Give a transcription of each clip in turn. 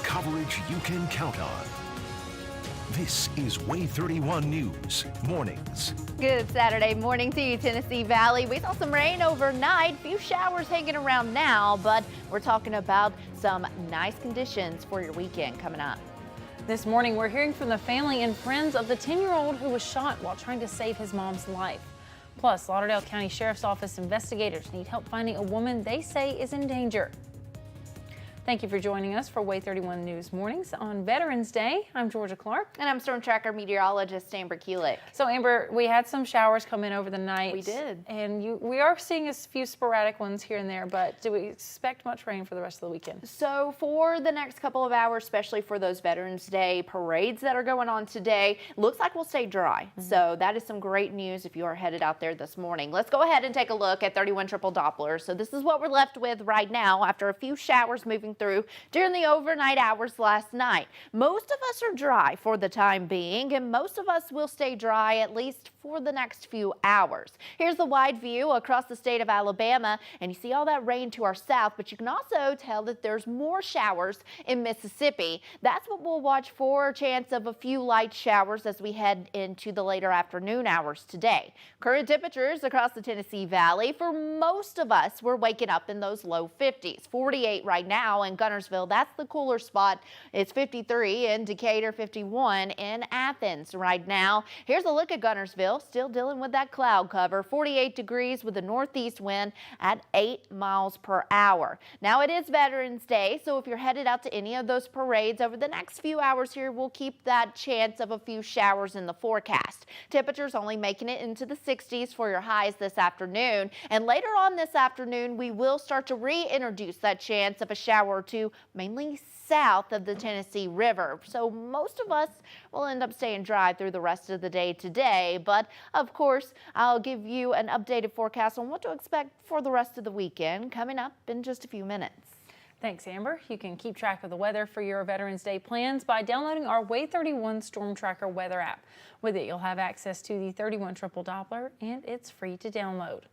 Coverage you can count on. This is WAAY 31 News Mornings. Good Saturday morning to you, Tennessee Valley. We saw some rain overnight, few showers hanging around now, but we're talking about some nice conditions for your weekend coming up. This morning, we're hearing from the family and friends of the 10-year-old who was shot while trying to save his mom's life. Plus, Lauderdale County Sheriff's Office investigators need help finding a woman they say is in danger. Thank you for joining us for WAAY 31 News Mornings on Veterans Day. I'm Georgia Clark. And I'm Storm Tracker meteorologist Amber Kulik. So Amber, we had some showers come in over the night. We did. And we are seeing a few sporadic ones here and there, but do we expect much rain for the rest of the weekend? So for the next couple of hours, especially for those Veterans Day parades that are going on today, looks like we'll stay dry. So that is some great news if you are headed out there this morning. Let's go ahead and take a look at 31 triple Doppler. So this is what we're left with right now after a few showers moving through during the overnight hours last night. Most of us are dry for the time being, and most of us will stay dry at least for the next few hours. Here's the wide view across the state of Alabama, and you see all that rain to our south, but you can also tell that there's more showers in Mississippi. That's what we'll watch for, a chance of a few light showers as we head into the later afternoon hours today. Current temperatures across the Tennessee Valley, for most of us, we're waking up in those low 50s. 48 right now in Guntersville, that's the cooler spot. It's 53 in Decatur, 51 in Athens right now. Here's a look at Guntersville, still dealing with that cloud cover. 48 degrees with a northeast wind at 8 miles per hour. Now it is Veterans Day, so if you're headed out to any of those parades over the next few hours here, we'll keep that chance of a few showers in the forecast. Temperatures only making it into the 60s for your highs this afternoon, and later on this afternoon we will start to reintroduce that chance of a shower or two, mainly south of the Tennessee River. So most of us will end up staying dry through the rest of the day today, but of course I'll give you an updated forecast on what to expect for the rest of the weekend coming up in just a few minutes. Thanks, Amber. You can keep track of the weather for your Veterans Day plans by downloading our WAAY 31 Storm Tracker weather app. With it, you'll have access to the 31 triple Doppler, and it's free to download.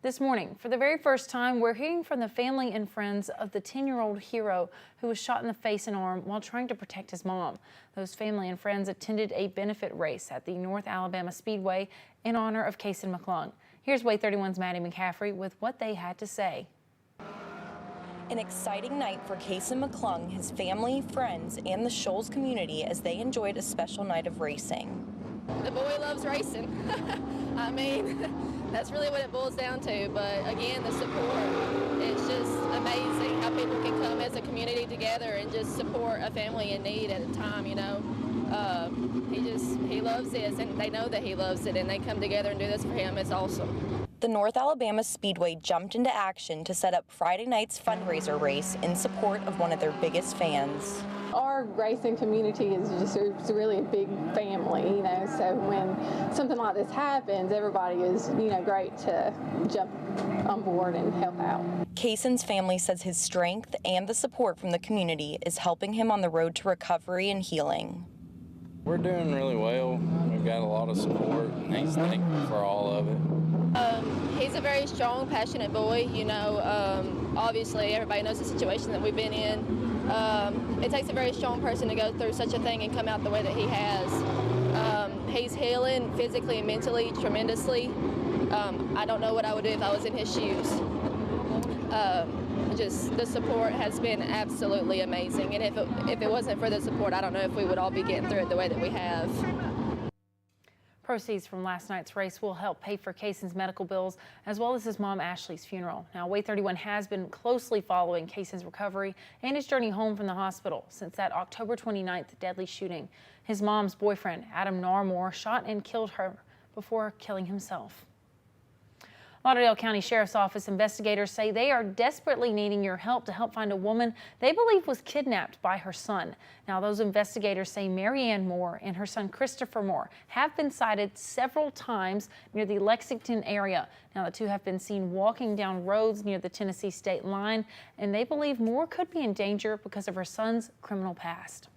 This morning, for the very first time, we're hearing from the family and friends of the 10-year-old hero who was shot in the face and arm while trying to protect his mom. Those family and friends attended a benefit race at the North Alabama Speedway in honor of Kason McClung. Here's WAAY 31's Maddie McCaffrey with what they had to say. An exciting night for Kason McClung, his family, friends, and the Shoals community as they enjoyed a special night of racing. The boy loves racing. I mean, that's really what it boils down to. But again, the support, it's just amazing how people can come as a community together and just support a family in need at a time, you know. He loves this, and they know that he loves it, and they come together and do this for him. It's awesome. The North Alabama Speedway jumped into action to set up Friday night's fundraiser race in support of one of their biggest fans. Our racing community is just really a big family, you know, so when something like this happens, everybody is, you know, great to jump on board and help out. Kason's family says his strength and the support from the community is helping him on the road to recovery and healing. We're doing really well. We've got a lot of support, and he's thankful for all of it. He's a very strong, passionate boy. You know, obviously everybody knows the situation that we've been in. It takes a very strong person to go through such a thing and come out the way that he has. He's healing physically and mentally tremendously. I don't know what I would do if I was in his shoes. Just the support has been absolutely amazing, and if it wasn't for the support, I don't know if we would all be getting through it the way that we have. Proceeds from last night's race will help pay for Kason's medical bills as well as his mom Ashley's funeral. Now, WAAY 31 has been closely following Kason's recovery and his journey home from the hospital since that October 29th deadly shooting. His mom's boyfriend, Adam Narmore, shot and killed her before killing himself. Lauderdale County Sheriff's Office investigators say they are desperately needing your help to help find a woman they believe was kidnapped by her son. Now, those investigators say Marianne Moore and her son Christopher Moore have been sighted several times near the Lexington area. Now, the two have been seen walking down roads near the Tennessee state line, and they believe Moore could be in danger because of her son's criminal past.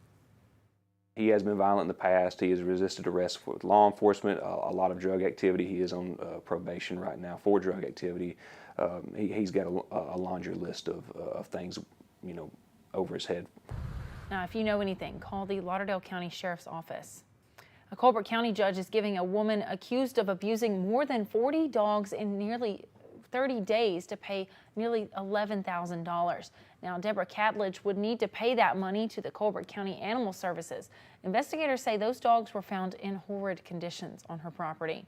He has been violent in the past. He has resisted arrest with law enforcement, a lot of drug activity. He is on probation right now for drug activity. He's got a laundry list of things, you know, over his head. Now, if you know anything, call the Lauderdale County Sheriff's Office. A Colbert County judge is giving a woman accused of abusing more than 40 dogs in nearly 30 days to pay nearly $11,000. Now, Deborah Catledge would need to pay that money to the Colbert County Animal Services. Investigators say those dogs were found in horrid conditions on her property.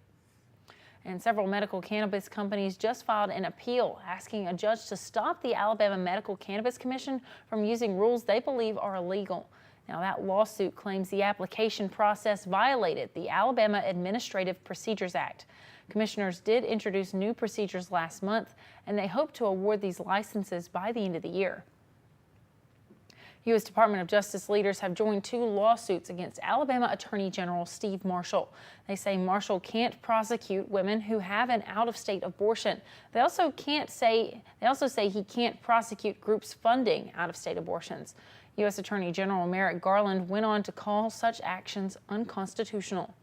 And several medical cannabis companies just filed an appeal asking a judge to stop the Alabama Medical Cannabis Commission from using rules they believe are illegal. Now, that lawsuit claims the application process violated the Alabama Administrative Procedures Act. Commissioners did introduce new procedures last month, and they hope to award these licenses by the end of the year. U.S. Department of Justice leaders have joined 2 lawsuits against Alabama Attorney General Steve Marshall. They say Marshall can't prosecute women who have an out-of-state abortion. They also say he can't prosecute groups funding out-of-state abortions. U.S. Attorney General Merrick Garland went on to call such actions unconstitutional.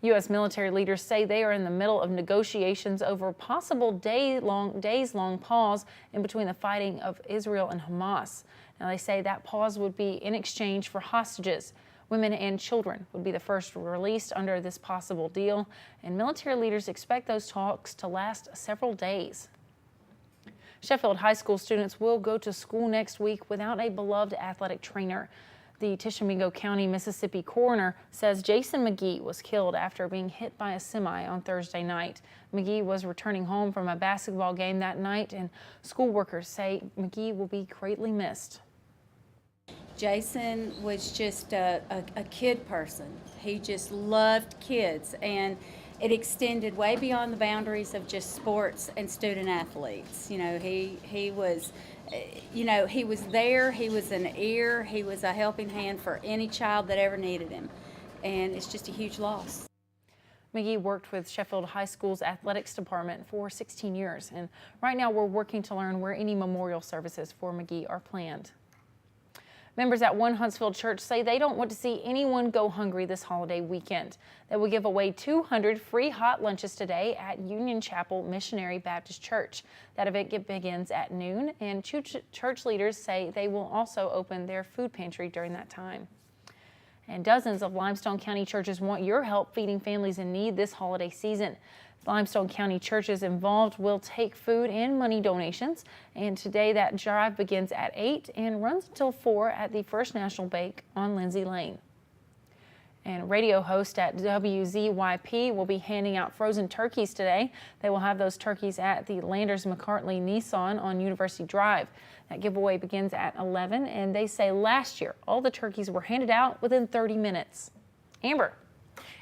U.S. military leaders say they are in the middle of negotiations over a possible days-long pause in between the fighting of Israel and Hamas. Now, they say that pause would be in exchange for hostages. Women and children would be the first released under this possible deal, and military leaders expect those talks to last several days. Sheffield High School students will go to school next week without a beloved athletic trainer. The Tishomingo County, Mississippi coroner says Jason McGee was killed after being hit by a semi on Thursday night. McGee was returning home from a basketball game that night, and school workers say McGee will be greatly missed. Jason was just a kid person. He just loved kids, and it extended way beyond the boundaries of just sports and student athletes. You know, he was, he was there, he was an ear, he was a helping hand for any child that ever needed him. And it's just a huge loss. McGee worked with Sheffield High School's athletics department for 16 years. And right now we're working to learn where any memorial services for McGee are planned. Members at One Huntsville Church say they don't want to see anyone go hungry this holiday weekend. They will give away 200 free hot lunches today at Union Chapel Missionary Baptist Church. That event begins at noon, and church leaders say they will also open their food pantry during that time. And dozens of Limestone County churches want your help feeding families in need this holiday season. Limestone County churches involved will take food and money donations, and today that drive begins at 8 and runs until 4 at the First National Bake on Lindsay Lane. And radio host at WZYP will be handing out frozen turkeys today. They will have those turkeys at the Landers McCartney Nissan on University Drive. That giveaway begins at 11, and they say last year all the turkeys were handed out within 30 minutes. Amber.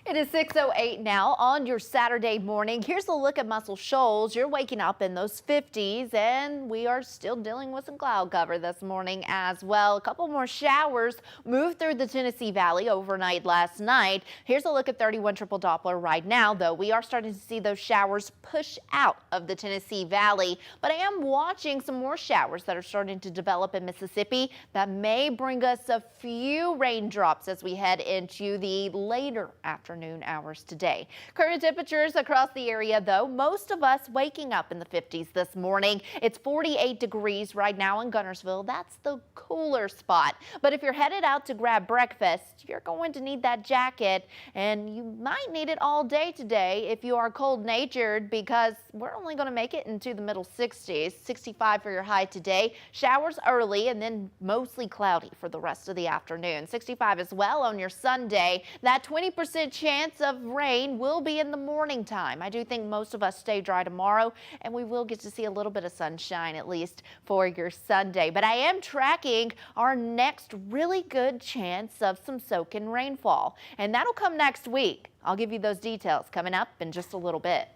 It is 6:08 now on your Saturday morning. Here's a look at Muscle Shoals. You're waking up in those 50s, and we are still dealing with some cloud cover this morning as well. A couple more showers moved through the Tennessee Valley overnight last night. Here's a look at 31 triple Doppler right now, though. We are starting to see those showers push out of the Tennessee Valley, but I am watching some more showers that are starting to develop in Mississippi that may bring us a few raindrops as we head into the later afternoon hours today. Current temperatures across the area, though, most of us waking up in the 50s this morning. It's 48 degrees right now in Gunnersville. That's the cooler spot. But if you're headed out to grab breakfast, you're going to need that jacket, and you might need it all day today if you are cold-natured, because we're only going to make it into the middle 60s. 65 for your high today. Showers early and then mostly cloudy for the rest of the afternoon. 65 as well on your Sunday. That 20% chance of rain will be in the morning time. I do think most of us stay dry tomorrow, and we will get to see a little bit of sunshine at least for your Sunday. But I am tracking our next really good chance of some soaking rainfall, and that'll come next week. I'll give you those details coming up in just a little bit.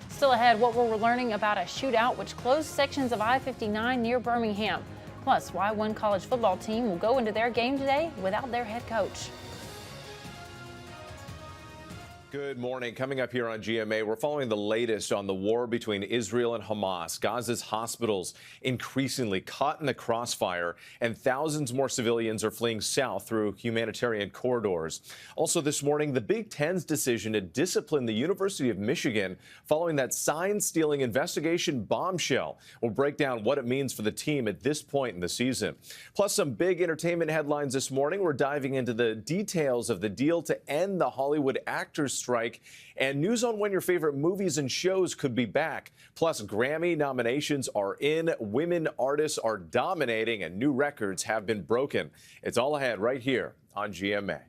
Still ahead, what we're learning about a shootout which closed sections of I-59 near Birmingham. Plus, why one college football team will go into their game today without their head coach. Good morning. Coming up here on GMA, we're following the latest on the war between Israel and Hamas. Gaza's hospitals increasingly caught in the crossfire, and thousands more civilians are fleeing south through humanitarian corridors. Also this morning, the Big Ten's decision to discipline the University of Michigan following that sign-stealing investigation bombshell. We'll break down what it means for the team at this point in the season. Plus, some big entertainment headlines this morning. We're diving into the details of the deal to end the Hollywood actors strike, and news on when your favorite movies and shows could be back. Plus, Grammy nominations are in, women artists are dominating, and new records have been broken. It's all ahead right here on GMA.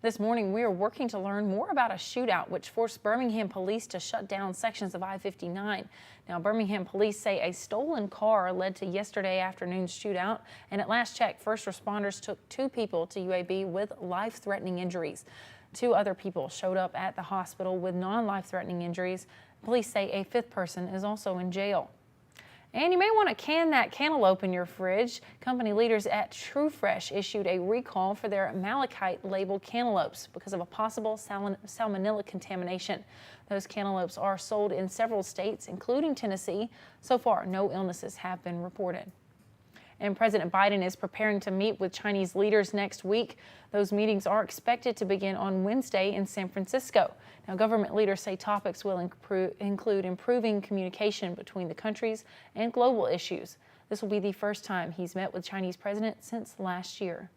This morning, we are working to learn more about a shootout which forced Birmingham police to shut down sections of I-59. Now, Birmingham police say a stolen car led to yesterday afternoon's shootout, and at last check, first responders took 2 people to UAB with life-threatening injuries. 2 other people showed up at the hospital with non-life-threatening injuries. Police say a 5th person is also in jail. And you may want to can that cantaloupe in your fridge. Company leaders at True Fresh issued a recall for their malachite labeled cantaloupes because of a possible salmonella contamination. Those cantaloupes are sold in several states, including Tennessee. So far, no illnesses have been reported. And President Biden is preparing to meet with Chinese leaders next week. Those meetings are expected to begin on Wednesday in San Francisco. Now, government leaders say topics will include improving communication between the countries and global issues. This will be the first time he's met with Chinese president since last year.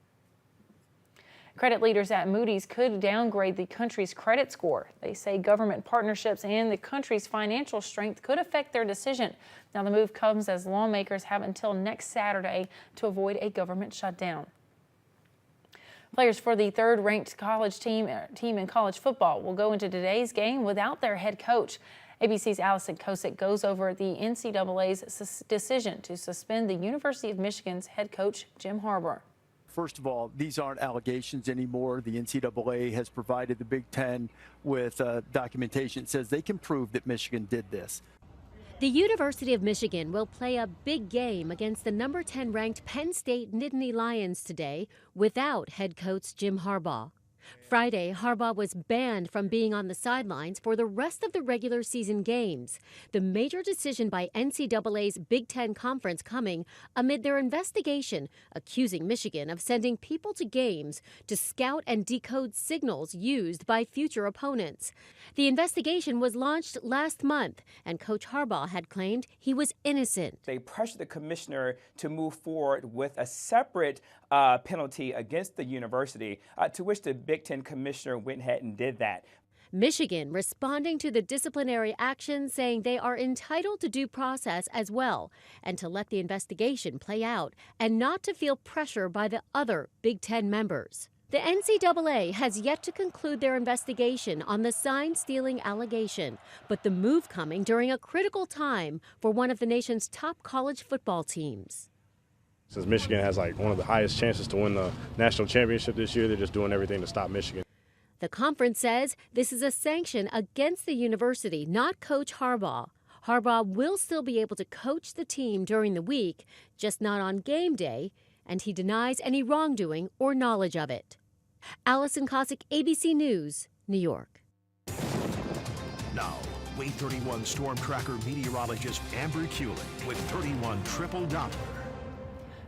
Credit leaders at Moody's could downgrade the country's credit score. They say government partnerships and the country's financial strength could affect their decision. Now, the move comes as lawmakers have until next Saturday to avoid a government shutdown. Players for the third-ranked college team in college football will go into today's game without their head coach. ABC's Allison Kosick goes over the NCAA's decision to suspend the University of Michigan's head coach, Jim Harbaugh. First of all, these aren't allegations anymore. The NCAA has provided the Big Ten with documentation that says they can prove that Michigan did this. The University of Michigan will play a big game against the number 10 ranked Penn State Nittany Lions today without head coach Jim Harbaugh. Friday, Harbaugh was banned from being on the sidelines for the rest of the regular season games. The major decision by NCAA's Big Ten Conference coming amid their investigation accusing Michigan of sending people to games to scout and decode signals used by future opponents. The investigation was launched last month, and Coach Harbaugh had claimed he was innocent. They pressured the commissioner to move forward with a separate penalty against the university, to which the Big Ten commissioner went ahead and did that. Michigan responding to the disciplinary action, saying they are entitled to due process as well, and to let the investigation play out and not to feel pressure by the other Big Ten members. The NCAA has yet to conclude their investigation on the sign-stealing allegation, but the move coming during a critical time for one of the nation's top college football teams. Since Michigan has one of the highest chances to win the national championship this year, they're just doing everything to stop Michigan. The conference says this is a sanction against the university, not Coach Harbaugh. Harbaugh will still be able to coach the team during the week, just not on game day, and he denies any wrongdoing or knowledge of it. Allison Kosick, ABC News, New York. Now, WAAY 31 Storm Tracker meteorologist Amber Kuling with 31 Triple Doppler.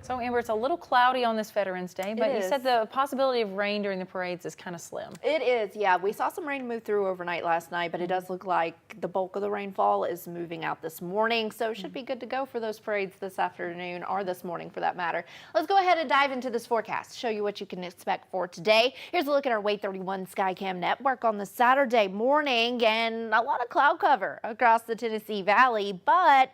So, Amber, it's a little cloudy on this Veterans Day, but you said the possibility of rain during the parades is kind of slim. It is, yeah. We saw some rain move through overnight last night, but it does look like the bulk of the rainfall is moving out this morning, so it should be good to go for those parades this afternoon, or this morning for that matter. Let's go ahead and dive into this forecast, show you what you can expect for today. Here's a look at our WAAY 31 Skycam network on the Saturday morning, and a lot of cloud cover across the Tennessee Valley, but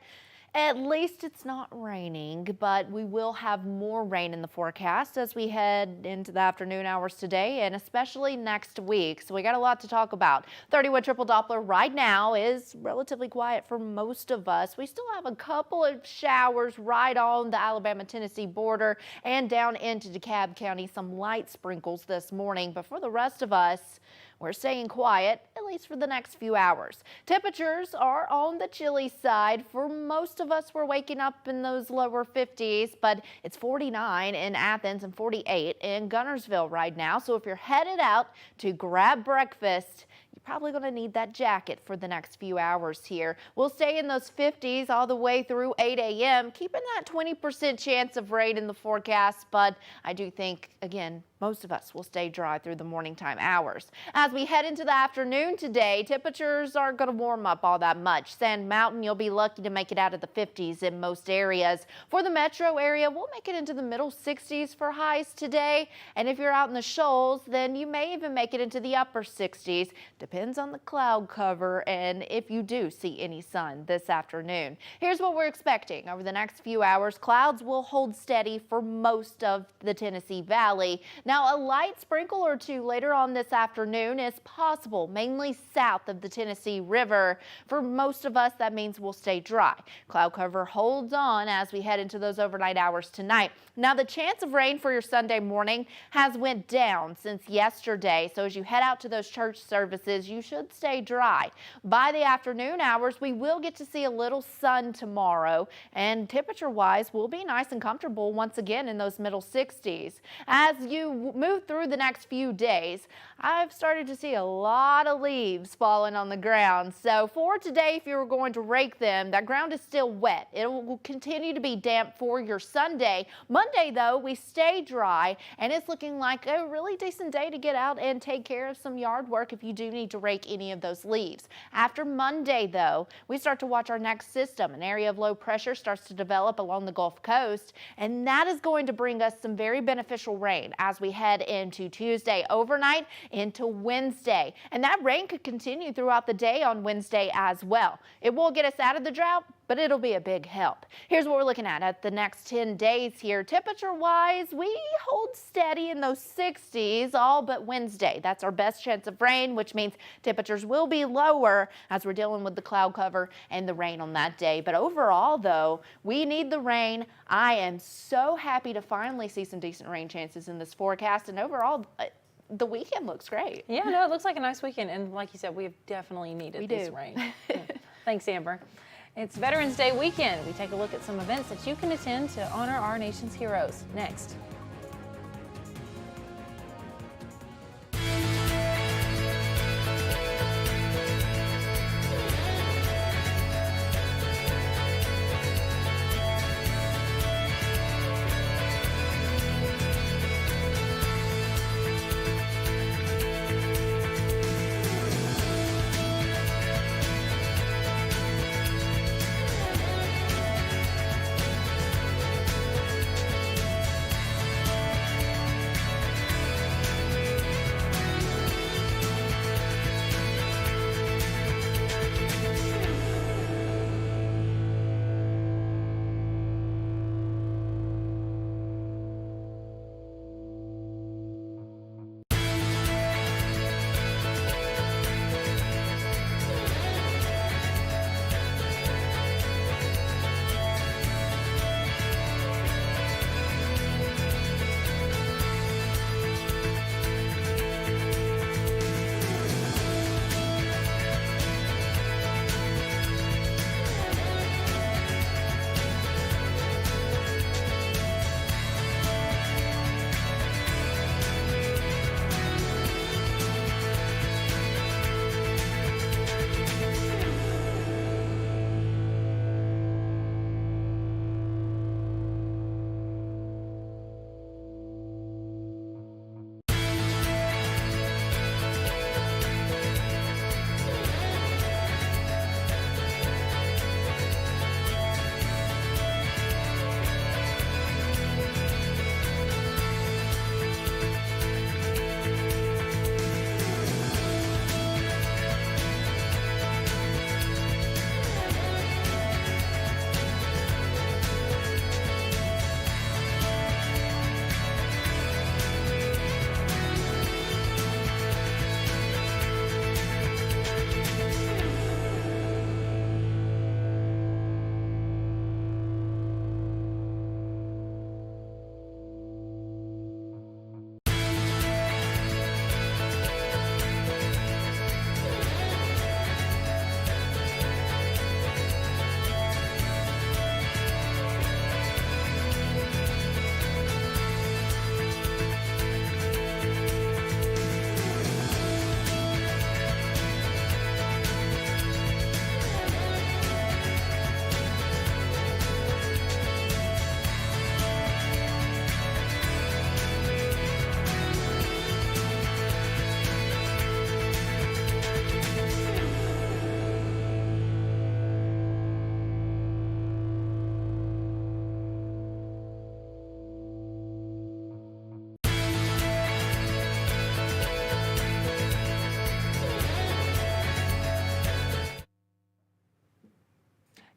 at least it's not raining, but we will have more rain in the forecast as we head into the afternoon hours today and especially next week. So we got a lot to talk about. 31 Triple Doppler right now is relatively quiet for most of us. We still have a couple of showers right on the Alabama-Tennessee border and down into DeKalb County. Some light sprinkles this morning, but for the rest of us, we're staying quiet, at least for the next few hours. Temperatures are on the chilly side. For most of us, we're waking up in those lower 50s, but it's 49 in Athens and 48 in Gunnersville right now. So if you're headed out to grab breakfast, you're probably going to need that jacket for the next few hours here. We'll stay in those 50s all the way through 8 a.m., keeping that 20% chance of rain in the forecast, but I do think, again, most of us will stay dry through the morning time hours. As we head into the afternoon today, temperatures aren't going to warm up all that much. Sand Mountain, you'll be lucky to make it out of the 50s in most areas. For the metro area, we'll make it into the middle 60s for highs today. And if you're out in the shoals, then you may even make it into the upper 60s. Depends on the cloud cover and if you do see any sun this afternoon. Here's what we're expecting over the next few hours. Clouds will hold steady for most of the Tennessee Valley. Now, a light sprinkle or two later on this afternoon is possible, mainly south of the Tennessee River. For most of us, that means we'll stay dry. Cloud cover holds on as we head into those overnight hours tonight. Now, the chance of rain for your Sunday morning has went down since yesterday, so as you head out to those church services, you should stay dry. By the afternoon hours, we will get to see a little sun tomorrow, and temperature-wise, we'll be nice and comfortable once again in those middle 60s. As you move through the next few days, I've started to see a lot of leaves falling on the ground. So for today, if you were going to rake them, that ground is still wet. It will continue to be damp for your Sunday. Monday, though, we stay dry, and it's looking like a really decent day to get out and take care of some yard work if you do need to rake any of those leaves. After Monday, though, we start to watch our next system. An area of low pressure starts to develop along the Gulf Coast, and that is going to bring us some very beneficial rain as we we head into Tuesday overnight into Wednesday. And that rain could continue throughout the day on Wednesday as well. It won't get us out of the drought, but it'll be a big help. Here's what we're looking at the next 10 days here. Temperature-wise, we hold steady in those 60s all but Wednesday. That's our best chance of rain, which means temperatures will be lower as we're dealing with the cloud cover and the rain on that day. But overall, though, we need the rain. I am so happy to finally see some decent rain chances in this forecast, and overall, the weekend looks great. Yeah, no, it looks like a nice weekend, and like you said, we have definitely needed this rain. Yeah. Thanks, Amber. It's Veterans Day weekend. We take a look at some events that you can attend to honor our nation's heroes. Next.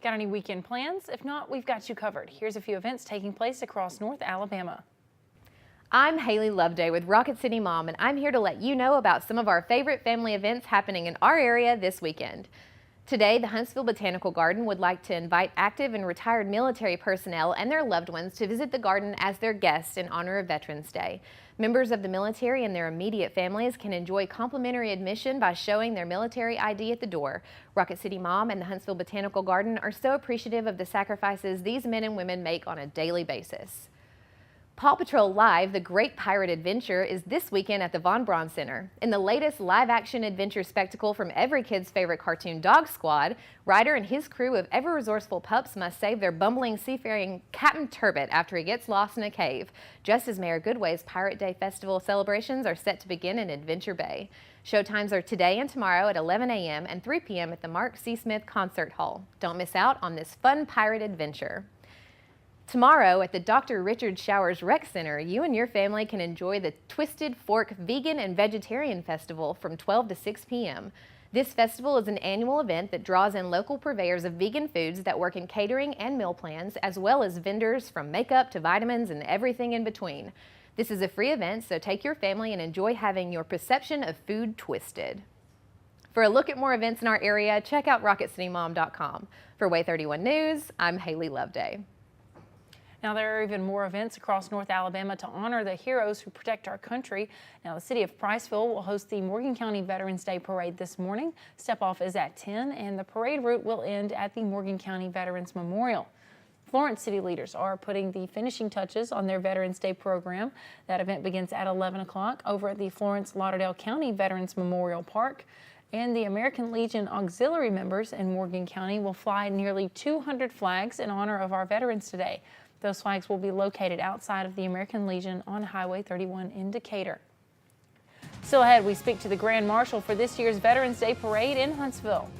Got any weekend plans? If not, we've got you covered. Here's a few events taking place across North Alabama. I'm Haley Loveday with Rocket City Mom, and I'm here to let you know about some of our favorite family events happening in our area this weekend. Today, the Huntsville Botanical Garden would like to invite active and retired military personnel and their loved ones to visit the garden as their guests in honor of Veterans Day. Members of the military and their immediate families can enjoy complimentary admission by showing their military ID at the door. Rocket City Mom and the Huntsville Botanical Garden are so appreciative of the sacrifices these men and women make on a daily basis. Paw Patrol Live, The Great Pirate Adventure, is this weekend at the Von Braun Center. In the latest live-action adventure spectacle from every kid's favorite cartoon, Dog Squad, Ryder and his crew of ever-resourceful pups must save their bumbling seafaring Captain Turbot after he gets lost in a cave, just as Mayor Goodway's Pirate Day Festival celebrations are set to begin in Adventure Bay. Showtimes are today and tomorrow at 11 a.m. and 3 p.m. at the Mark C. Smith Concert Hall. Don't miss out on this fun pirate adventure. Tomorrow at the Dr. Richard Showers Rec Center, you and your family can enjoy the Twisted Fork Vegan and Vegetarian Festival from 12 to 6 p.m. This festival is an annual event that draws in local purveyors of vegan foods that work in catering and meal plans, as well as vendors from makeup to vitamins and everything in between. This is a free event, so take your family and enjoy having your perception of food twisted. For a look at more events in our area, check out RocketCityMom.com. For WAAY 31 News, I'm Haley Loveday. Now, there are even more events across North Alabama to honor the heroes who protect our country. Now, the city of Priceville will host the Morgan County Veterans Day Parade this morning. Step-off is at 10, and the parade route will end at the Morgan County Veterans Memorial. Florence city leaders are putting the finishing touches on their Veterans Day program. That event begins at 11 o'clock over at the Florence Lauderdale County Veterans Memorial Park. And the American Legion auxiliary members in Morgan County will fly nearly 200 flags in honor of our veterans today. Those flags will be located outside of the American Legion on Highway 31 in Decatur. Still ahead, we speak to the Grand Marshal for this year's Veterans Day Parade in Huntsville.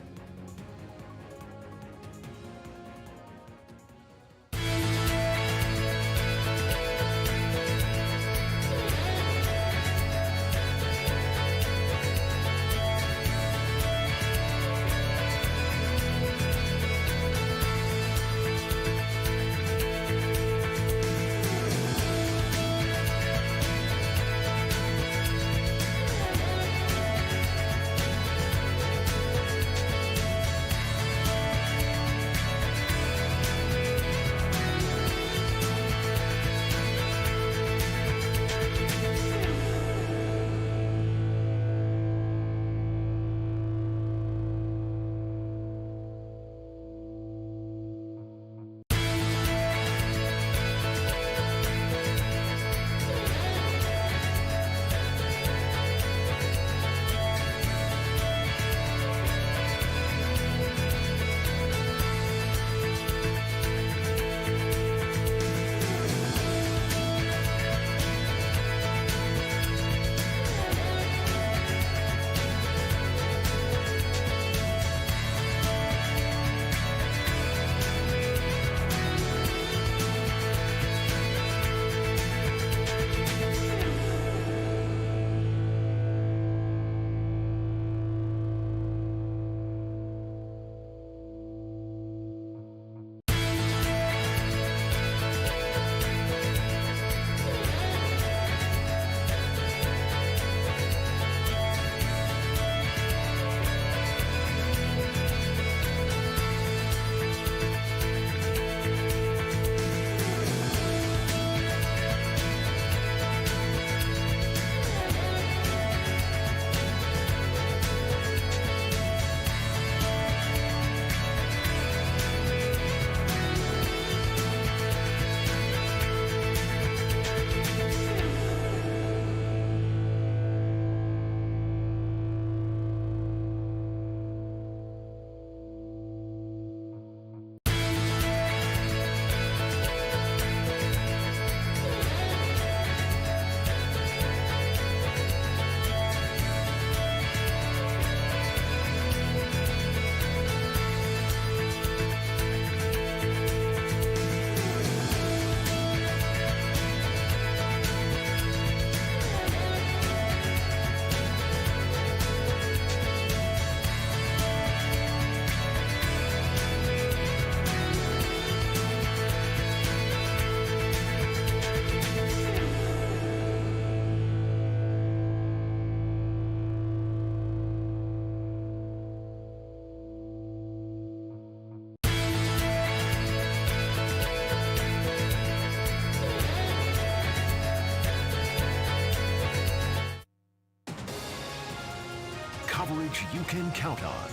Coverage you can count on.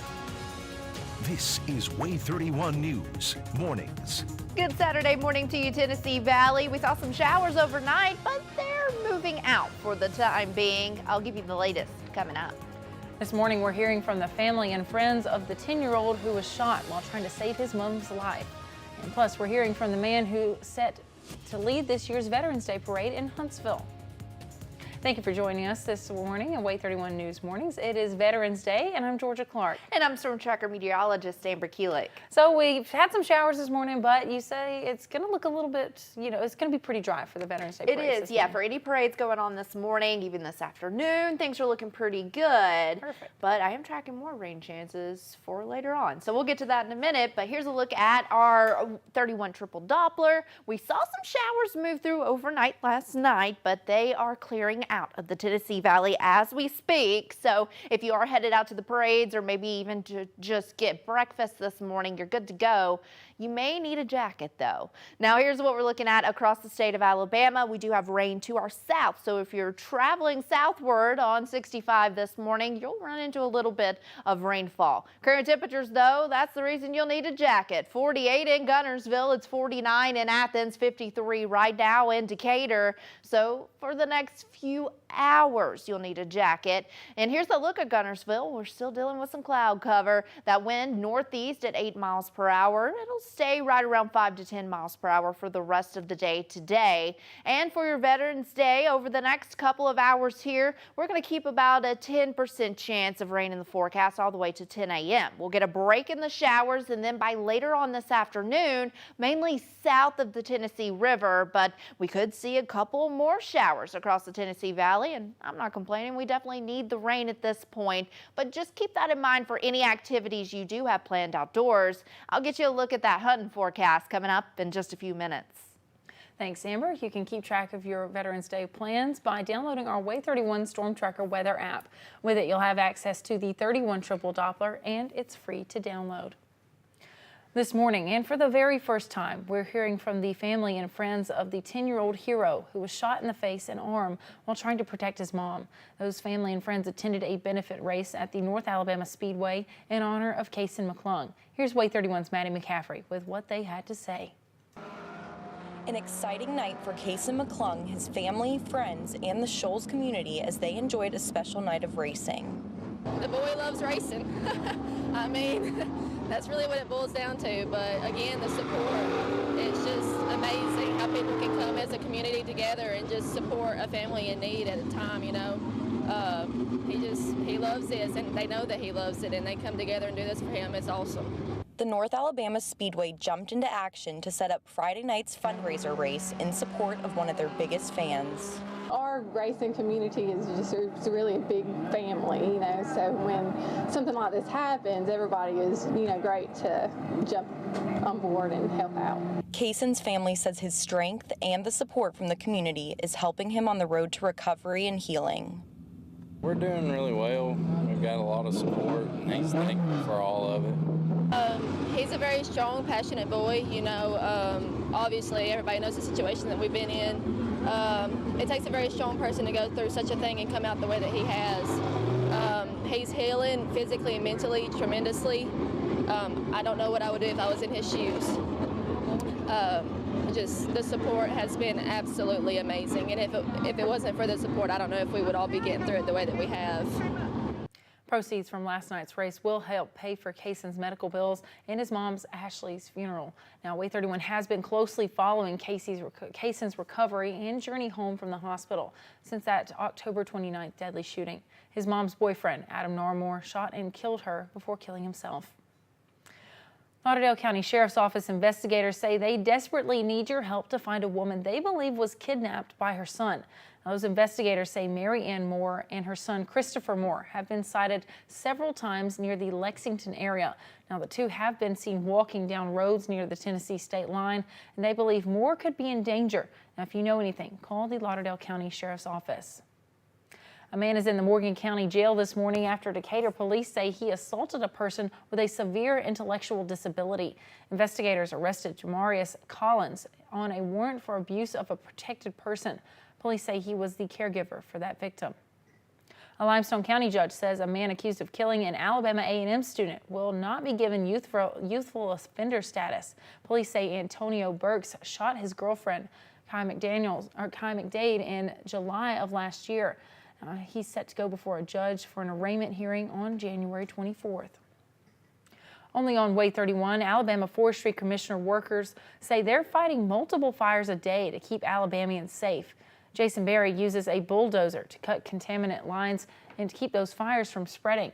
This is WAAY 31 News Mornings. Good Saturday morning to you, Tennessee Valley. We saw some showers overnight, but they're moving out for the time being. I'll give you the latest coming up. This morning, we're hearing from the family and friends of the 10-year-old who was shot while trying to save his mom's life. And plus, we're hearing from the man who set to lead this year's Veterans Day Parade in Huntsville. Thank you for joining us this morning at WAAY 31 News Mornings. It is Veterans Day, and I'm Georgia Clark. And I'm Storm Tracker meteorologist Amber Kulik. So we've had some showers this morning, but you say it's going to look a little bit, it's going to be pretty dry for the Veterans Day parade. It is, yeah, for any parades going on this morning, even this afternoon, things are looking pretty good. Perfect. But I am tracking more rain chances for later on. So we'll get to that in a minute, but here's a look at our 31 triple Doppler. We saw some showers move through overnight last night, but they are clearing out of the Tennessee Valley as we speak. So if you are headed out to the parades or maybe even to just get breakfast this morning, you're good to go. You may need a jacket though. Now here's what we're looking at across the state of Alabama. We do have rain to our south. So if you're traveling southward on 65 this morning, you'll run into a little bit of rainfall. Current temperatures though, that's the reason you'll need a jacket. 48 in Guntersville, it's 49 in Athens, 53 right now in Decatur. So for the next few hours, you'll need a jacket. And here's a look at Guntersville. We're still dealing with some cloud cover. That wind northeast at 8 miles per hour. It'll stay right around 5 to 10 miles per hour for the rest of the day today. And for your Veterans Day, over the next couple of hours here, we're going to keep about a 10% chance of rain in the forecast all the way to 10 a.m. We'll get a break in the showers, and then by later on this afternoon, mainly south of the Tennessee River, but we could see a couple more showers across the Tennessee Valley, and I'm not complaining. We definitely need the rain at this point, but just keep that in mind for any activities you do have planned outdoors. I'll get you a look at that hunting forecast coming up in just a few minutes. Thanks, Amber. You can keep track of your Veterans Day plans by downloading our WAAY 31 Storm Tracker weather app. With it, you'll have access to the 31 triple Doppler, and it's free to download. This morning, and for the very first time, we're hearing from the family and friends of the 10-year-old hero who was shot in the face and arm while trying to protect his mom. Those family and friends attended a benefit race at the North Alabama Speedway in honor of Kason McClung. Here's WAAY 31's Maddie McCaffrey with what they had to say. An exciting night for Kason McClung, his family, friends, and the Shoals community as they enjoyed a special night of racing. The boy loves racing. I mean, that's really what it boils down to. But again, the support, it's just amazing how people can come as a community together and just support a family in need at a time, he loves this, and they know that he loves it, and they come together and do this for him. It's awesome. The North Alabama Speedway jumped into action to set up Friday night's fundraiser race in support of one of their biggest fans. Our racing community is just really a big family, so when something like this happens, everybody is, great to jump on board and help out. Kason's family says his strength and the support from the community is helping him on the road to recovery and healing. We're doing really well. We've got a lot of support, and he's thankful for all of it. He's a very strong, passionate boy. Obviously everybody knows the situation that we've been in. It takes a very strong person to go through such a thing and come out the way that he has. He's healing physically and mentally tremendously. I don't know what I would do if I was in his shoes. Just the support has been absolutely amazing, and if it wasn't for the support, I don't know if we would all be getting through it the way that we have. Proceeds from last night's race will help pay for Kason's medical bills and his mom's Ashley's funeral. Now, WAAY 31 has been closely following Kason's recovery and journey home from the hospital since that October 29th deadly shooting. His mom's boyfriend, Adam Narmore, shot and killed her before killing himself. Lauderdale County Sheriff's Office investigators say they desperately need your help to find a woman they believe was kidnapped by her son. Now, those investigators say Mary Ann Moore and her son Christopher Moore have been sighted several times near the Lexington area. Now, the two have been seen walking down roads near the Tennessee state line, and they believe Moore could be in danger. Now, if you know anything, call the Lauderdale County Sheriff's Office. A man is in the Morgan County Jail this morning after Decatur police say he assaulted a person with a severe intellectual disability. Investigators arrested Jamarius Collins on a warrant for abuse of a protected person. Police say he was the caregiver for that victim. A Limestone County judge says a man accused of killing an Alabama A&M student will not be given youthful offender status. Police say Antonio Burks shot his girlfriend, Kai McDade, in July of last year. He's set to go before a judge for an arraignment hearing on January 24th. Only on WAAY 31, Alabama Forestry Commissioner workers say they're fighting multiple fires a day to keep Alabamians safe. Jason Berry uses a bulldozer to cut contaminant lines and to keep those fires from spreading.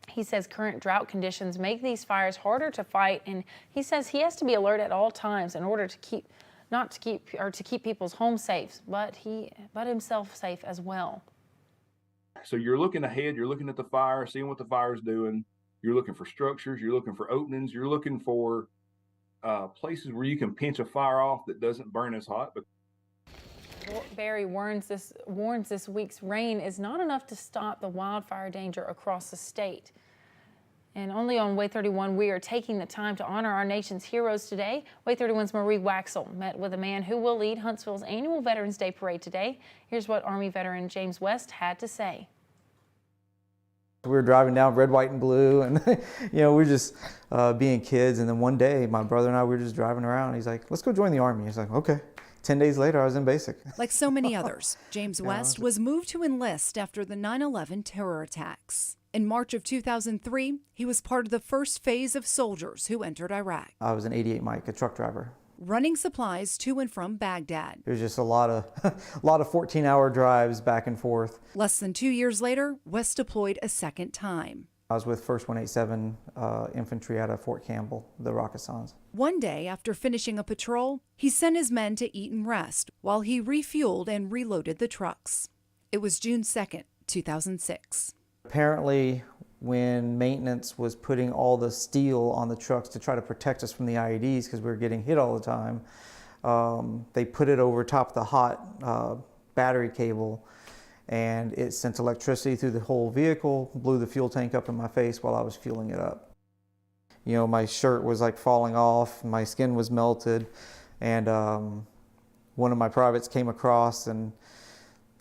He says current drought conditions make these fires harder to fight, and he says he has to be alert at all times in order to keep people's homes safe, but himself safe as well. So you're looking ahead, you're looking at the fire, seeing what the fire's doing. You're looking for structures, you're looking for openings, you're looking for places where you can pinch a fire off that doesn't burn as hot. But Barry warns this week's rain is not enough to stop the wildfire danger across the state. And only on WAAY 31, we are taking the time to honor our nation's heroes today. WAAY 31's Marie Waxel met with a man who will lead Huntsville's annual Veterans Day Parade today. Here's what Army veteran James West had to say. We were driving down red, white, and blue, and we were just being kids. And then one day, my brother and I, we were just driving around. He's like, "Let's go join the Army." He's like, "Okay." 10 days later, I was in basic. Like so many others, James West was moved to enlist after the 9/11 terror attacks. In March of 2003, he was part of the first phase of soldiers who entered Iraq. I was an 88 Mike, a truck driver. Running supplies to and from Baghdad. It was just a lot of 14-hour drives back and forth. Less than 2 years later, West deployed a second time. I was with 1st 187 Infantry out of Fort Campbell, the Rakkasans. One day, after finishing a patrol, he sent his men to eat and rest while he refueled and reloaded the trucks. It was June 2nd, 2006. Apparently, when maintenance was putting all the steel on the trucks to try to protect us from the IEDs because we were getting hit all the time, they put it over top of the hot battery cable, and it sent electricity through the whole vehicle, blew the fuel tank up in my face while I was fueling it up. My shirt was like falling off, my skin was melted, and one of my privates came across, and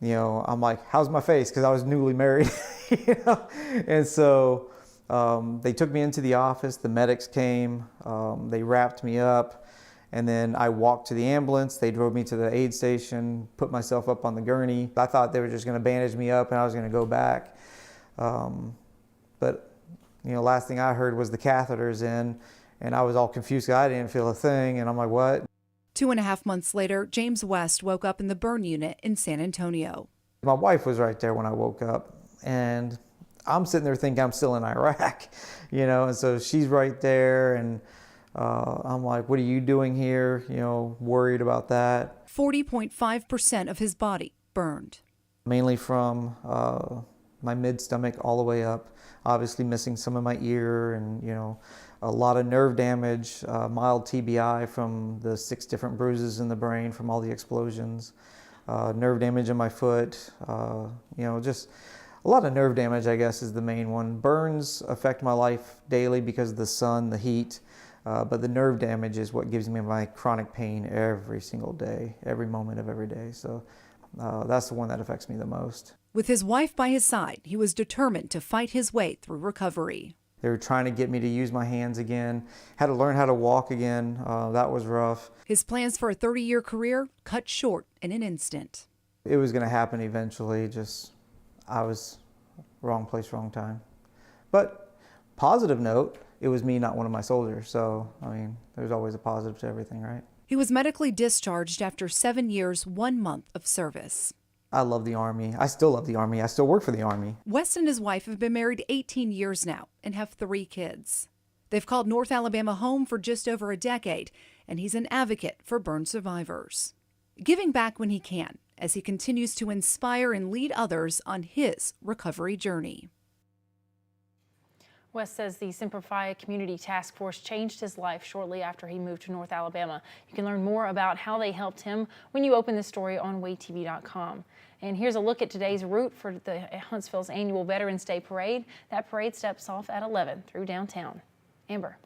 I'm like, "How's my face?" Because I was newly married. And so they took me into the office, the medics came, they wrapped me up, and then I walked to the ambulance. They drove me to the aid station, put myself up on the gurney. I thought they were just going to bandage me up and I was going to go back. But last thing I heard was the catheter's in, and I was all confused because I didn't feel a thing, and I'm like, "What?" 2.5 months later, James West woke up in the burn unit in San Antonio. My wife was right there when I woke up, and I'm sitting there thinking I'm still in Iraq, and so she's right there, and I'm like, "What are you doing here?" Worried about that. 40.5% of his body burned. Mainly from my mid-stomach all the way up, obviously missing some of my ear, and a lot of nerve damage, mild TBI from the 6 different bruises in the brain from all the explosions, nerve damage in my foot, just a lot of nerve damage, I guess, is the main one. Burns affect my life daily because of the sun, the heat, but the nerve damage is what gives me my chronic pain every single day, every moment of every day. So that's the one that affects me the most. With his wife by his side, he was determined to fight his way through recovery. They were trying to get me to use my hands again, had to learn how to walk again. That was rough. His plans for a 30-year career cut short in an instant. It was going to happen eventually, just I was wrong place, wrong time. But positive note, it was me, not one of my soldiers. So, there's always a positive to everything, right? He was medically discharged after 7 years, 1 month of service. I love the Army. I still love the Army. I still work for the Army. West and his wife have been married 18 years now and have 3 kids. They've called North Alabama home for just over a decade, and he's an advocate for burn survivors. Giving back when he can, as he continues to inspire and lead others on his recovery journey. West says the Simplify Community Task Force changed his life shortly after he moved to North Alabama. You can learn more about how they helped him when you open the story on WAAYTV.com. And here's a look at today's route for the Huntsville's annual Veterans Day Parade. That parade steps off at 11 through downtown. Amber.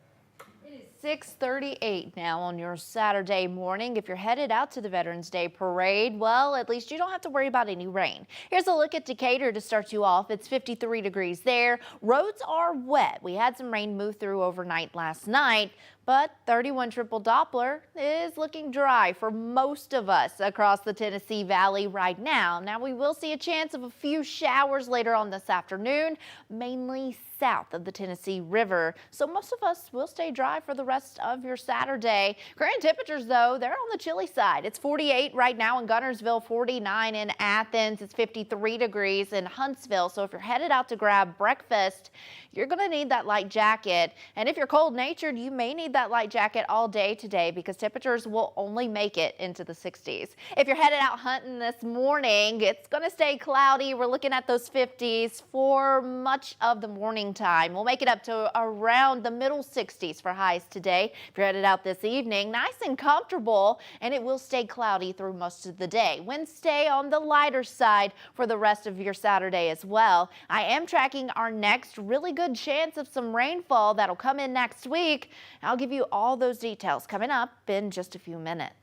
6:38 now on your Saturday morning. If you're headed out to the Veterans Day Parade, well, at least you don't have to worry about any rain. Here's a look at Decatur to start you off. It's 53 degrees there. Roads are wet. We had some rain move through overnight last night, But 31 triple Doppler is looking dry for most of us across the Tennessee Valley right now. Now we will see a chance of a few showers later on this afternoon, mainly south of the Tennessee River. So most of us will stay dry for the rest of your Saturday. Current temperatures, though, they're on the chilly side. It's 48 right now in Guntersville, 49 in Athens. It's 53 degrees in Huntsville. So if you're headed out to grab breakfast, you're going to need that light jacket. And if you're cold-natured, you may need that light jacket all day today because temperatures will only make it into the 60s. If you're headed out hunting this morning, it's going to stay cloudy. We're looking at those 50s for much of the morning time. We'll make it up to around the middle 60s for highs today. If you're headed out this evening, nice and comfortable, and it will stay cloudy through most of the day. Winds stay on the lighter side for the rest of your Saturday as well. I am tracking our next really good chance of some rainfall that'll come in next week. I'll give you all those details coming up in just a few minutes.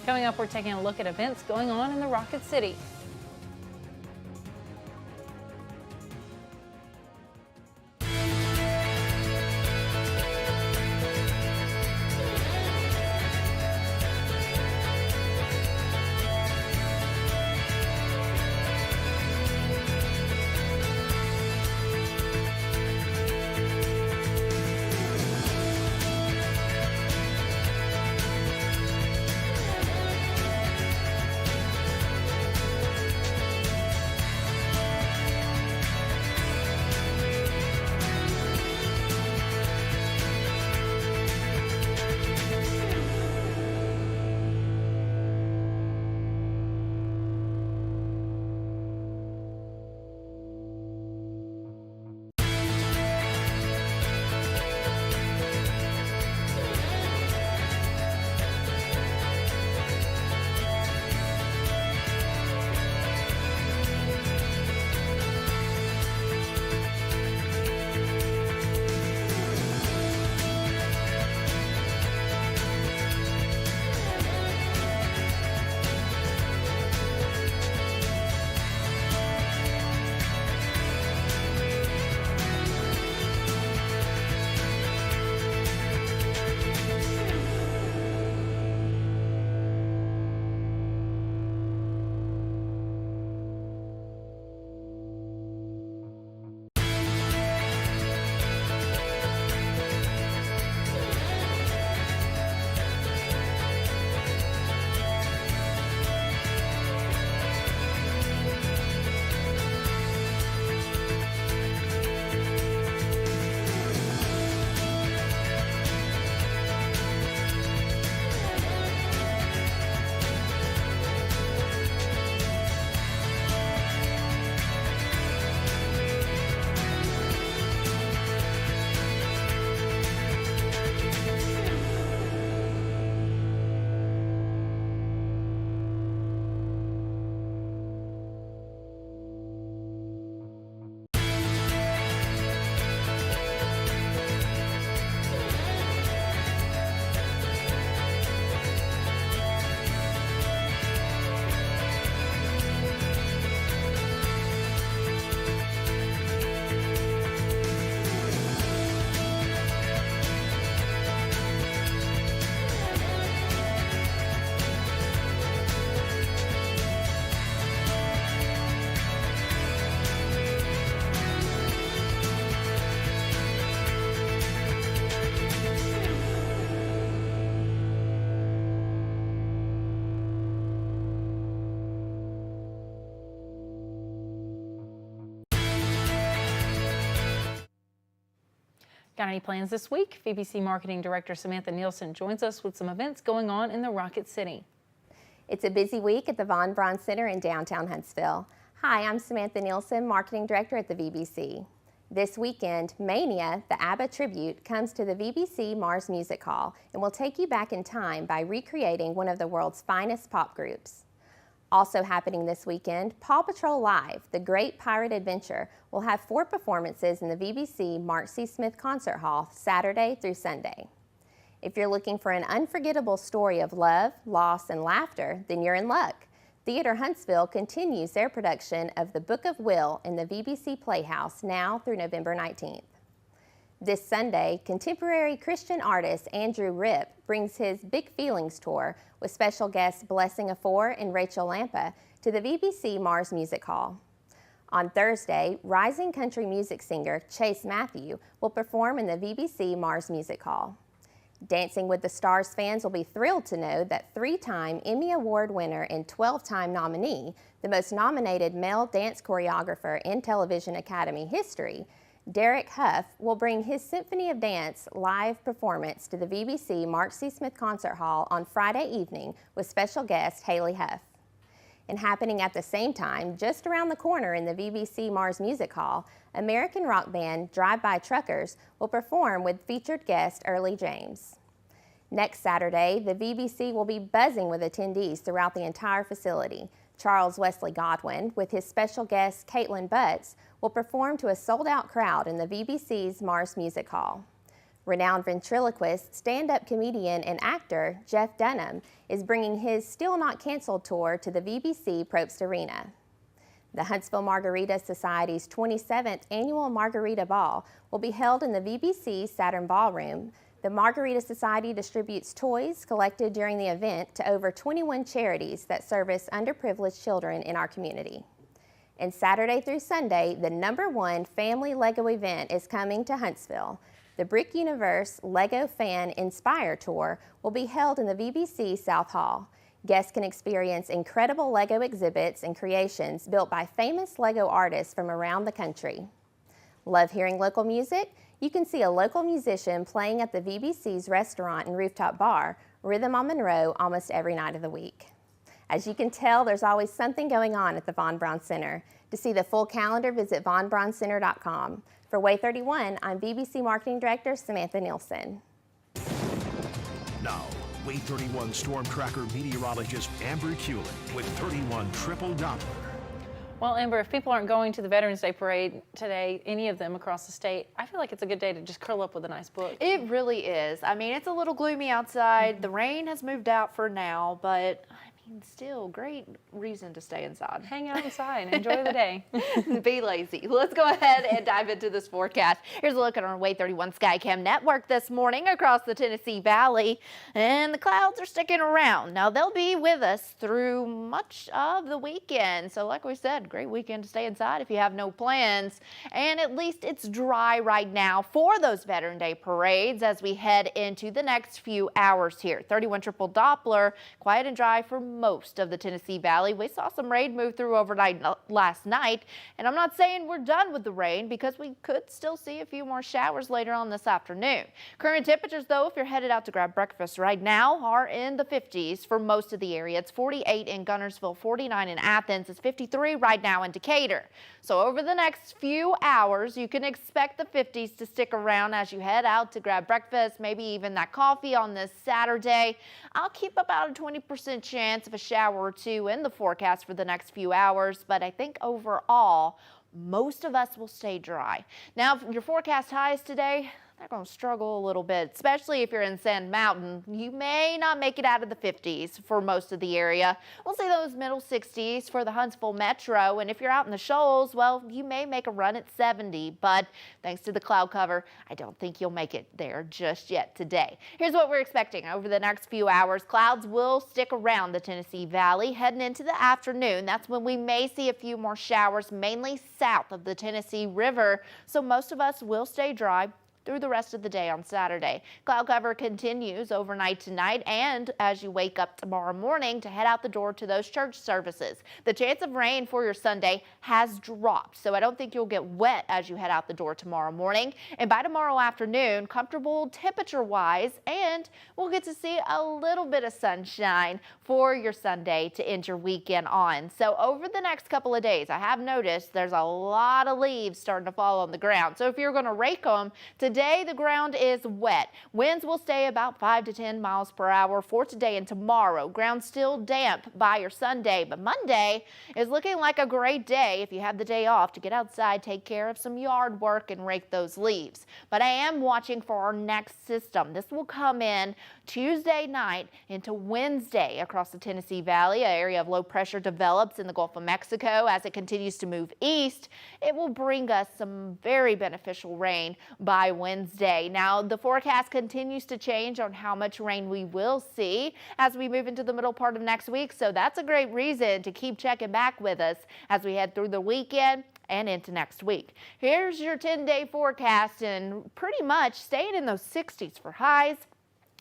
Coming up, we're taking a look at events going on in the Rocket City. Got any plans this week? VBC Marketing Director Samantha Nielsen joins us with some events going on in the Rocket City. It's a busy week at the Von Braun Center in downtown Huntsville. Hi, I'm Samantha Nielsen, Marketing Director at the VBC. This weekend, Mania, the ABBA tribute, comes to the VBC Mars Music Hall and will take you back in time by recreating one of the world's finest pop groups. Also happening this weekend, Paw Patrol Live, The Great Pirate Adventure, will have 4 performances in the VBC Mark C. Smith Concert Hall Saturday through Sunday. If you're looking for an unforgettable story of love, loss, and laughter, then you're in luck. Theater Huntsville continues their production of The Book of Will in the VBC Playhouse now through November 19th. This Sunday, contemporary Christian artist Andrew Ripp brings his Big Feelings tour with special guests Blessing Afor and Rachel Lampa to the VBC Mars Music Hall. On Thursday, rising country music singer Chase Matthew will perform in the VBC Mars Music Hall. Dancing with the Stars fans will be thrilled to know that 3-time Emmy Award winner and 12-time nominee, the most nominated male dance choreographer in Television Academy history, Derek Huff, will bring his Symphony of Dance live performance to the VBC Mark C. Smith Concert Hall on Friday evening with special guest Haley Huff. And happening at the same time, just around the corner in the VBC Mars Music Hall, American rock band Drive-By Truckers will perform with featured guest Early James. Next Saturday, the VBC will be buzzing with attendees throughout the entire facility. Charles Wesley Godwin, with his special guest Caitlin Butts, will perform to a sold-out crowd in the VBC's Mars Music Hall. Renowned ventriloquist, stand-up comedian, and actor Jeff Dunham is bringing his Still Not Canceled tour to the VBC Probst Arena. The Huntsville Margarita Society's 27th annual Margarita Ball will be held in the VBC Saturn Ballroom. The Margarita Society distributes toys collected during the event to over 21 charities that service underprivileged children in our community. And Saturday through Sunday, the #1 family LEGO event is coming to Huntsville. The Brick Universe LEGO Fan Inspire Tour will be held in the VBC South Hall. Guests can experience incredible LEGO exhibits and creations built by famous LEGO artists from around the country. Love hearing local music? You can see a local musician playing at the VBC's restaurant and rooftop bar, Rhythm on Monroe, almost every night of the week. As you can tell, there's always something going on at the Von Braun Center. To see the full calendar, visit vonbrauncenter.com. For WAAY 31, I'm VBC Marketing Director Samantha Nielsen. Now, WAAY 31 Storm Tracker meteorologist Amber Kuling with 31 Triple Doppler. Well, Amber, if people aren't going to the Veterans Day Parade today, any of them across the state, I feel like it's a good day to just curl up with a nice book. It really is. I mean, it's a little gloomy outside. The rain has moved out for now, but I mean, still great reason to stay inside. Hang out inside and enjoy the day. Be lazy. Let's go ahead and dive into this forecast. Here's a look at our WAAY 31 Skycam network this morning across the Tennessee Valley, and the clouds are sticking around. Now, they'll be with us through much of the weekend. So like we said, great weekend to stay inside if you have no plans. And at least it's dry right now for those Veteran Day parades as we head into the next few hours here. 31 Triple Doppler, quiet and dry for most of the Tennessee Valley. We saw some rain move through overnight last night, and I'm not saying we're done with the rain because we could still see a few more showers later on this afternoon. Current temperatures, though, if you're headed out to grab breakfast right now, are in the 50s for most of the area. It's 48 in Guntersville, 49 in Athens. It's 53 right now in Decatur. So over the next few hours, you can expect the 50s to stick around as you head out to grab breakfast, maybe even that coffee on this Saturday. I'll keep about a 20% chance of a shower or two in the forecast for the next few hours, but I think overall, most of us will stay dry. Now, your forecast highs today, they're going to struggle a little bit, especially if you're in Sand Mountain. You may not make it out of the 50s for most of the area. We'll see those middle 60s for the Huntsville Metro, and if you're out in the Shoals, well, you may make a run at 70, but thanks to the cloud cover, I don't think you'll make it there just yet today. Here's what we're expecting over the next few hours. Clouds will stick around the Tennessee Valley heading into the afternoon. That's when we may see a few more showers, mainly south of the Tennessee River, so most of us will stay dry through the rest of the day on Saturday. Cloud cover continues overnight tonight and as you wake up tomorrow morning to head out the door to those church services. The chance of rain for your Sunday has dropped, so I don't think you'll get wet as you head out the door tomorrow morning. And by tomorrow afternoon, comfortable temperature-wise, and we'll get to see a little bit of sunshine for your Sunday to end your weekend on. So over the next couple of days, I have noticed there's a lot of leaves starting to fall on the ground. So if you're going to rake them, today the ground is wet. Winds will stay about 5 to 10 miles per hour for today and tomorrow. Ground still damp by your Sunday, but Monday is looking like a great day if you have the day off to get outside, take care of some yard work, and rake those leaves. But I am watching for our next system. This will come in Tuesday night into Wednesday across the Tennessee Valley. An area of low pressure develops in the Gulf of Mexico. As it continues to move east, it will bring us some very beneficial rain by Wednesday. Now, the forecast continues to change on how much rain we will see as we move into the middle part of next week, so that's a great reason to keep checking back with us as we head through the weekend and into next week. Here's your 10-day forecast, and pretty much staying in those 60s for highs.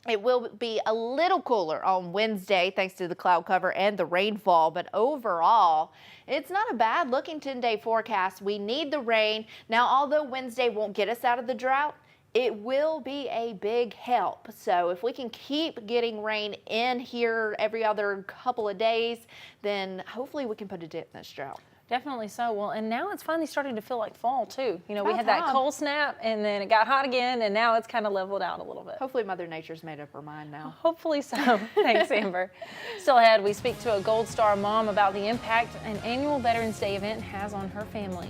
It will be a little cooler on Wednesday thanks to the cloud cover and the rainfall, but overall, it's not a bad looking 10-day forecast. We need the rain. Now, although Wednesday won't get us out of the drought, it will be a big help. So if we can keep getting rain in here every other couple of days, then hopefully we can put a dent in this drought. Definitely so. Well, and now it's finally starting to feel like fall too. You know, we About had that time. cold snap and then it got hot again, and now it's kind of leveled out a little bit. Hopefully Mother Nature's made up her mind now. Hopefully so. Thanks, Amber. Still ahead, we speak to a Gold Star mom about the impact an annual Veterans Day event has on her family.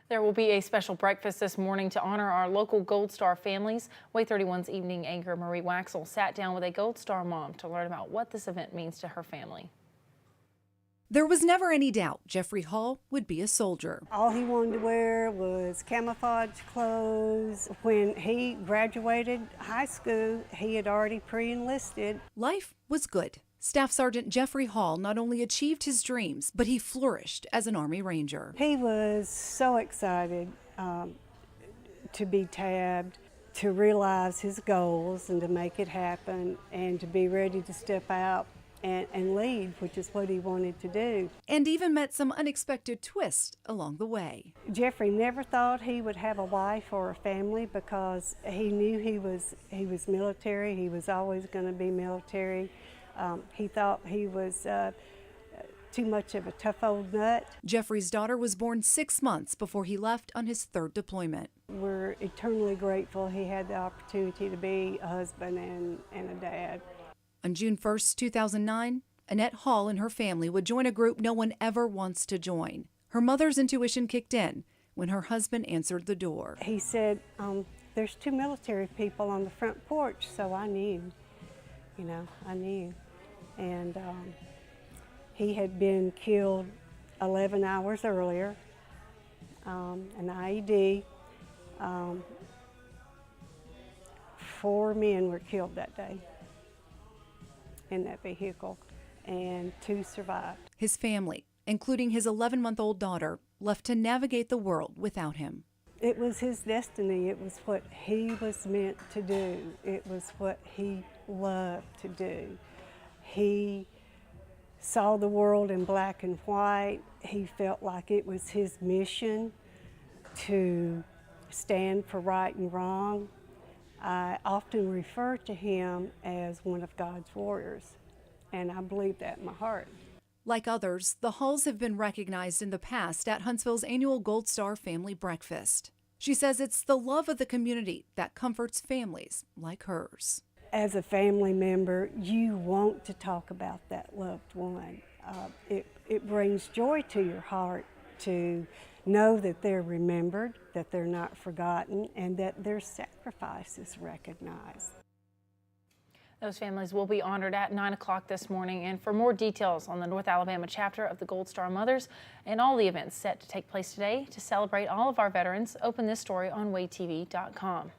There will be a special breakfast this morning to honor our local Gold Star families. WAAY 31's evening anchor Marie Waxel sat down with a Gold Star mom to learn about what this event means to her family. There was never any doubt Jeffrey Hall would be a soldier. All he wanted to wear was camouflage clothes. When he graduated high school, he had already pre-enlisted. Life was good. Staff Sergeant Jeffrey Hall not only achieved his dreams, but he flourished as an Army Ranger. He was so excited to be tabbed, to realize his goals and to make it happen, and to be ready to step out and lead, which is what he wanted to do. And even met some unexpected twists along the way. Jeffrey never thought he would have a wife or a family because he knew he was military. He was always going to be military. He thought he was too much of a tough old nut. Jeffrey's daughter was born 6 months before he left on his 3rd deployment. We're eternally grateful he had the opportunity to be a husband and a dad. On June 1st, 2009, Annette Hall and her family would join a group no one ever wants to join. Her mother's intuition kicked in when her husband answered the door. He said, there's 2 military people on the front porch, so I knew, I knew. And he had been killed 11 hours earlier, an IED. 4 men were killed that day in that vehicle, and 2 survived. His family, including his 11-month-old daughter, left to navigate the world without him. It was his destiny. It was what he was meant to do. It was what he loved to do. He saw the world in black and white. He felt like it was his mission to stand for right and wrong. I often refer to him as one of God's warriors, and I believe that in my heart. Like others, the Halls have been recognized in the past at Huntsville's annual Gold Star Family Breakfast. She says it's the love of the community that comforts families like hers. As a family member, you want to talk about that loved one. It brings joy to your heart to know that they're remembered, that they're not forgotten, and that their sacrifice is recognized. Those families will be honored at 9 o'clock this morning. And for more details on the North Alabama chapter of the Gold Star Mothers and all the events set to take place today to celebrate all of our veterans, open this story on WAAYTV.com.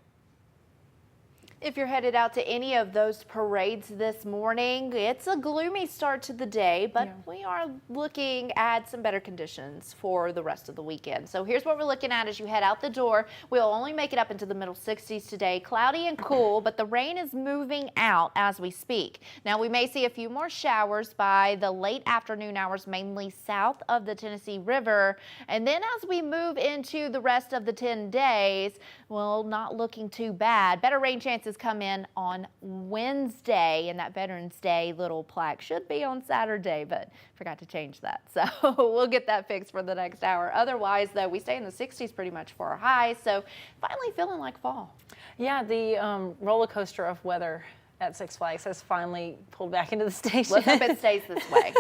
If you're headed out to any of those parades this morning, it's a gloomy start to the day, but we are looking at some better conditions for the rest of the weekend. So here's what we're looking at as you head out the door. We'll only make it up into the middle 60s today. Cloudy and cool, but the rain is moving out as we speak. Now we may see a few more showers by the late afternoon hours, mainly south of the Tennessee River. And then as we move into the rest of the 10 days, well, not looking too bad. Better rain chances come in on Wednesday, and that Veterans Day little plaque should be on Saturday, but forgot to change that. So we'll get that fixed for the next hour. Otherwise, though, we stay in the 60s pretty much for our highs, so finally feeling like fall. Yeah, the roller coaster of weather at Six Flags has finally pulled back into the station. Let's hope it stays this way.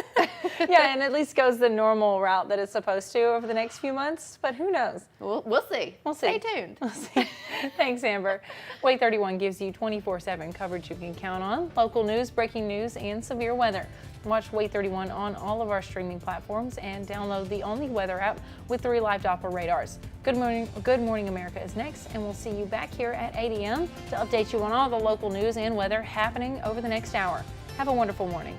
Yeah, and at least goes the normal route that it's supposed to over the next few months, but who knows? We'll see. We'll see. Stay tuned. We'll see. Thanks, Amber. WAAY 31 gives you 24/7 coverage you can count on, local news, breaking news, and severe weather. Watch WAAY 31 on all of our streaming platforms and download the only weather app with 3 live Doppler radars. Good Morning America is next, and we'll see you back here at 8 a.m. to update you on all the local news and weather happening over the next hour. Have a wonderful morning.